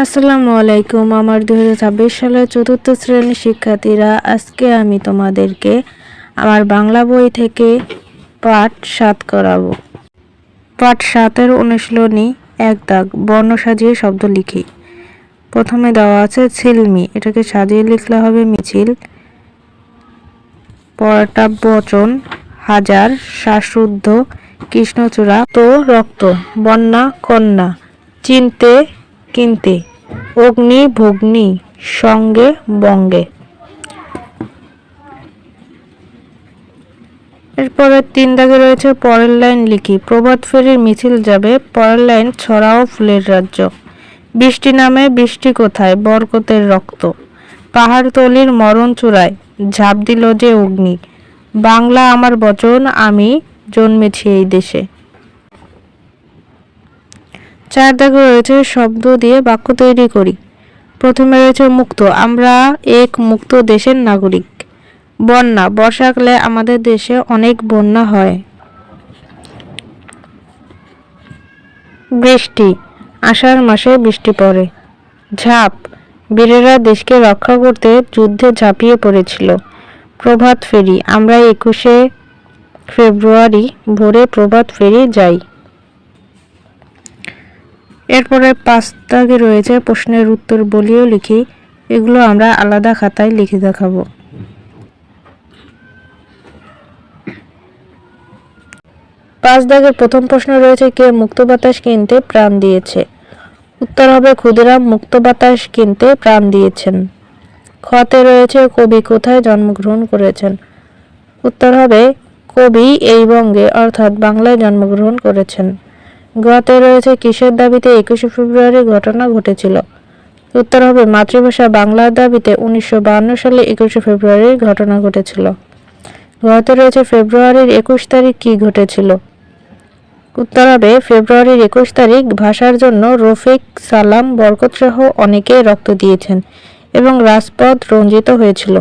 আসসালামু আলাইকুম। আমার 2026 সালের চতুর্থ শ্রেণীর শিক্ষার্থীরা, আজকে আমি তোমাদেরকে আমার বাংলা বই থেকে পাঠ 7 করাবো। পাঠ 7-এর অনুশীলনী 1 দাগ, বর্ণ সাজিয়ে শব্দ লিখি। প্রথমে দেওয়া আছে ছিলমি, এটাকে সাজিয়ে লিখলে হবে মিছিল। পরটা বচন, হাজার, শ্বাসরুদ্ধ, কৃষ্ণচূড়া, তো রক্ত, বন্যা, কন্যা, চিনতে, কিনতে, অগ্নি, ভগ্নি, সঙ্গে, বঙ্গে। এরপরে 3 দাগে রয়েছে পরের লাইন লিখি। প্রভাত ফেরির মিছিল যাবে, পরের লাইন ছড়াও ফুলের রাজ্য। বৃষ্টি নামে, বৃষ্টি কোথায়, বরকতের রক্ত। পাহাড়তলির মরণ চূড়ায়, ঝাঁপ দিল যে অগ্নি। বাংলা আমার বচন, আমি জন্মেছি এই দেশে। 4 দাগে রয়েছে শব্দ দিয়ে বাক্য তৈরি করি। প্রথমে রয়েছে মুক্ত, আমরা এক মুক্ত দেশের নাগরিক। বন্যা, বর্ষাকালে আমাদের দেশে অনেক বন্যা হয়। বৃষ্টি, আষাঢ় মাসে বৃষ্টি পড়ে। ঝাঁপ, বীরেরা দেশকে রক্ষা করতে যুদ্ধে ঝাঁপিয়ে পড়েছিল। প্রভাত ফেরি, আমরা 21শে ফেব্রুয়ারি ভোরে প্রভাত ফেরি যাই। এরপরে 5 দাগে রয়েছে প্রশ্নের উত্তর বলিও লিখি। এগুলো আমরা আলাদা খাতায় লিখে দেখাবো। 5 দাগের প্রথম প্রশ্ন রয়েছে, কে মুক্ত বাতাস কিনতে প্রাণ দিয়েছে? উত্তর হবে ক্ষুদিরাম মুক্ত বাতাস কিনতে প্রাণ দিয়েছেন। খতে রয়েছে কবি কোথায় জন্মগ্রহণ করেছেন? উত্তর হবে কবি এই বঙ্গে অর্থাৎ বাংলায় জন্মগ্রহণ করেছেন। গতে রয়েছে কিসের দাবিতে 21শে ফেব্রুয়ারি ঘটনা ঘটেছিল? উত্তর হবে মাতৃভাষা বাংলার দাবিতে 1952 সালে 21শে ফেব্রুয়ারির ঘটনা ঘটেছিল। ঘতে রয়েছে ফেব্রুয়ারির 21 তারিখ কি ঘটেছিল? উত্তর হবে ফেব্রুয়ারির 21 তারিখ ভাষার জন্য রফিক, সালাম, বরকত সহ অনেকেই রক্ত দিয়েছেন এবং রাজপথ রঞ্জিত হয়েছিল।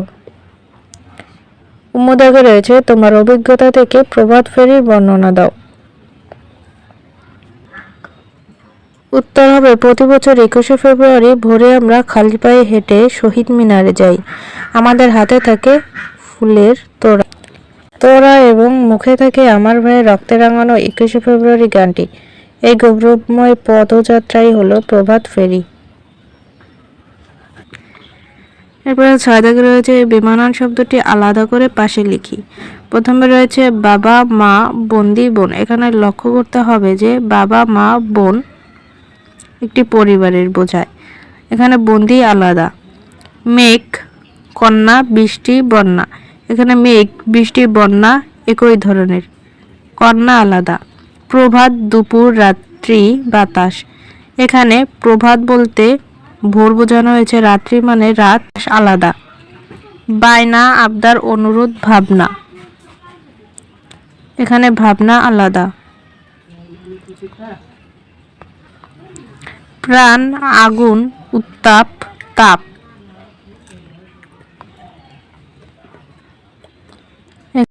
দাগে রয়েছে তোমার অভিজ্ঞতা থেকে প্রভাত ফেরির বর্ণনা দাও। উত্তর হবে প্রতি বছর 21শে ফেব্রুয়ারি ভোরে আমরা খালি পায়ে হেঁটে শহীদ মিনারে যাই। আমাদের হাতে থাকে ফুলের তোড়া তোড়া এবং মুখে থাকে আমার ভাইয়ের রক্তে রাঙানো 21শে ফেব্রুয়ারি গানটি। এই গৌরবময় পদযাত্রাই হলো প্রভাত ফেরি। এরপরে 6 দাগে রয়েছে বেমানান শব্দটি আলাদা করে পাশে লিখি। প্রথমে রয়েছে বাবা, মা, বন্দি, বোন। এখানে লক্ষ্য করতে হবে যে বাবা, মা, বোন একটি পরিবারের বোঝায়। এখানে বন্দি আলাদা। মেঘ, কন্যা, বৃষ্টি, বন্যা। এখানে মেঘ, বৃষ্টি, বন্যা একই ধরনের, কন্যা আলাদা। প্রভাত, দুপুর, রাত্রি, বাতাস। এখানে প্রভাত বলতে ভোর বোঝানো হয়েছে, রাত্রি মানে রাত আলাদা। বায়না, আবদার, অনুরোধ, ভাবনা। এখানে ভাবনা আলাদা। প্রাণ, আগুন, উত্তাপ, তাপ।